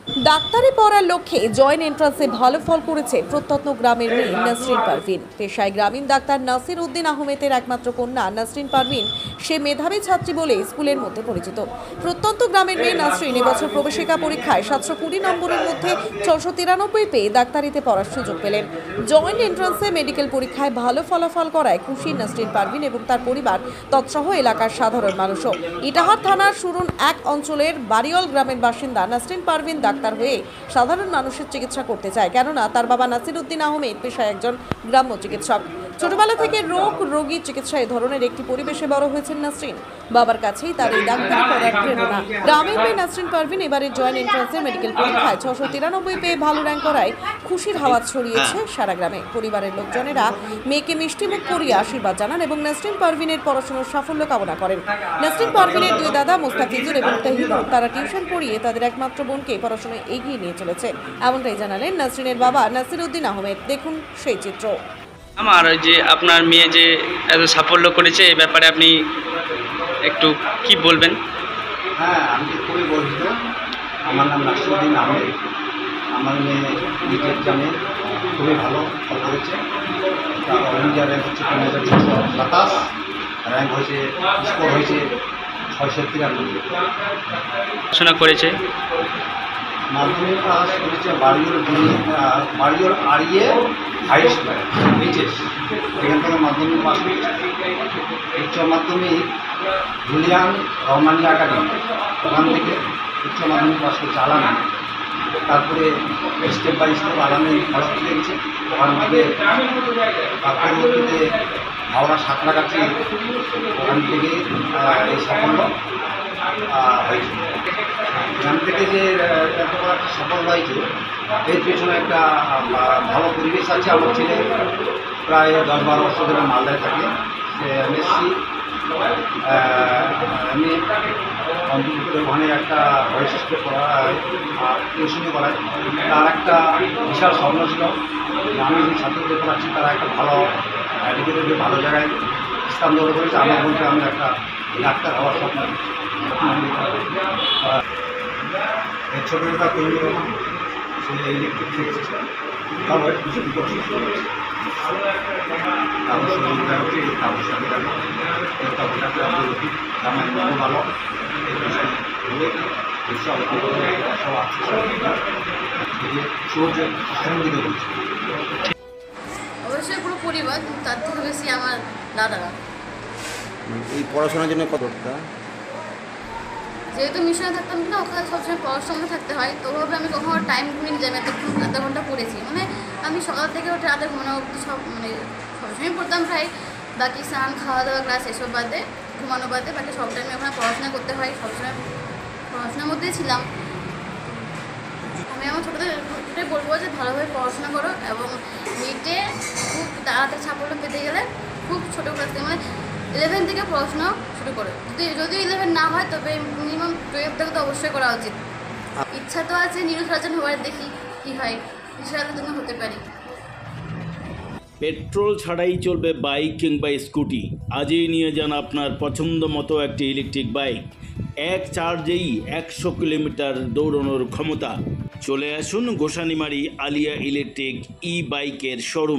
ডাক্তারি পড়ার লক্ষ্যে জয়েন্ট এন্ট্রান্সে ভালো ফল করেছে প্রত্যন্ত গ্রামের মেয়ে নাসরিন পারভিন। পেশায় গ্রামীণ ডাক্তার নাসির উদ্দিন আহমেদের একমাত্র কন্যা নাসরিন পারভিন সে মেধাবী ছাত্রী বলে স্কুলের মধ্যে পরিচিত। প্রত্যন্ত গ্রামের মেয়ে নাসরিন এবছর প্রবেশিকা পরীক্ষায় 720 নম্বরের মধ্যে 693 পেয়ে ডাক্তারিতে পড়ার সুযোগ পেলেন। জয়েন্ট এন্ট্রান্সে মেডিকেল পরীক্ষায় ভালো ফলাফল করায় খুশি নাসরিন পারভিন এবং তার পরিবার তৎসহ এলাকার সাধারণ মানুষও। ইটাহার থানার সুরুন 1 অঞ্চলের বাড়িওয়াল গ্রামের বাসিন্দা নাসরিন পারভিন ডাক্তার হয়ে সাধারণ মানুষের চিকিৎসা করতে চায়, কেননা তার বাবা নাসির উদ্দিন আহমেদ পেশায় একজন গ্রাম্য চিকিৎসক। ছোটবেলা থেকে রোগী চিকিৎসা এ ধরনের একটি পরিবেশে বড় হয়েছেন নাসরিন। বাবার কাছেই তার এই ডাক্তারি পড়ার প্রেরণা। গ্রামের মেয়ে নাসরিন পারভিন এবারে জয়েন্ট এন্ট্রান্সে মেডিকেল পরীক্ষায় 693 পেয়ে ভালো র্যাঙ্ক করায় খুশির হাওয়া ছড়িয়েছে সারা গ্রামে। পরিবারের লোকজনেরা মেয়েকে মিষ্টিমুখ করিয়ে আশীর্বাদ জানান এবং নাসরিন পারভিনের পড়াশোনার সাফল্য কামনা করেন। নাসরিন পারভিনের দুই দাদা মোস্তাফিজুর এবং তাহিদুর তারা টিউশন পড়িয়ে তাদের একমাত্র বোনকে পড়াশোনায় এগিয়ে নিয়ে চলেছে, এমনটাই জানালেন নাসরিনের বাবা নাসির উদ্দিন আহমেদ। দেখুন সেই চিত্র। আমার যে আপনার মেয়ে যে এত সাফল্য করেছে এই ব্যাপারে আপনি একটু কি বলবেন? হ্যাঁ, আমি খুবই গর্বিত। আমার নাম নাসিরউদ্দিন আহমেদ। আমার মেয়ে নিজ এক্সামে খুবই ভালো ফল করেছে। তার অল ইন্ডিয়া র্যাঙ্ক হচ্ছে 3627, র্যাঙ্ক হয়েছে, স্কোর হয়েছে 693। পড়াশোনা করেছে, মাধ্যমিক পাস করেছে বাড়িওর আড়িয়ে হাই স্কুল এইচএস, এখান থেকে মাধ্যমিক পাস করেছে। উচ্চ মাধ্যমিক জুলিয়ান রহমানি একাডেমি, ওখান থেকে উচ্চ মাধ্যমিক পাস করেছে আলামে। তারপরে স্টেপ বাই স্টেপ আলামে ফলাফল লেগেছে, ওখান থেকে পরবর্তীতে হাওড়া সাঁতরাগাছি, ওখান থেকে এই সাফল্য হয়েছে। এখান থেকে যে এত বড় একটা সাফল্য হয়েছে এর পেছনে একটা ভালো পরিবেশ আছে। আমার ছেলে প্রায় 10-12 বছর ধরে মালদায় থাকে। সে এমএসসি এমএ কমপ্লিট করে ওখানে একটা ভয়েস স্কুলে পড়ায়, টিউশনি করায়। তার একটা বিশাল স্বপ্ন ছিল যে আমি যে ছাত্রদের পড়াচ্ছি তারা একটা ভালো এডুকেটেড ভালো জায়গায় স্থান দখল করেছে। আমার বলতে আমি একটা ডাক্তার হওয়ার স্বপ্ন। ছোটো একটা তৈরি রকম সে ইলেকট্রিক শিখছে, তারপর সহযোগিতা হচ্ছে তাদের সাথে আমার ভালো অবশ্যই পুরো পরিবার, তার থেকে বেশি আমার দাদারা। এই পড়াশোনার জন্য কতটা, যেহেতু মিশনে থাকতাম না, ওখানে সবসময় পড়ার সঙ্গে থাকতে হয়, তো ওভাবে আমি কখনো টাইম ঘুমিয়ে যাই না। আধা ঘন্টা পড়েছি, মানে আমি সকাল থেকে উঠে রাতে ঘুমানো অবধি সব মানে সবসময় পড়তাম প্রায়। বাকি স্নান, খাওয়া দাওয়া, ক্লাস এসব বাদে, ঘুমানো বাদে বাকি সব টাইমে ওখানে পড়াশোনা করতে হয়। সবসময় পড়াশোনার মধ্যেই ছিলাম। আমি আমার ছোটোদের বলবো যে ভালোভাবে পড়াশোনা করো এবং নিটে খুব তাড়াতাড়ি সাফল্য পেতে গেলে খুব ছোটো ক্লাস থেকে মানে 11 থেকে পড়াশোনা শুরু করো। যদি 11 না হয় তবে মিনিমাম 12 থেকে তো অবশ্যই করা উচিত। ইচ্ছা তো আছে নিউজ রাজন হওয়ার, দেখি কী হয়, ইনশাআল্লাহ জন্য হতে পারি। পেট্রোল ছাড়াই চলবে বাইক কিংবা স্কুটি। আজই নিয়ে যান আপনার পছন্দ মতো একটি ইলেকট্রিক বাইক। এক চার্জেই 100 কিলোমিটার দৌড়ানোর ক্ষমতা। চলে আসুন গোসানিমারি আলিয়া ইলেকট্রিক ই বাইকের শোরুম।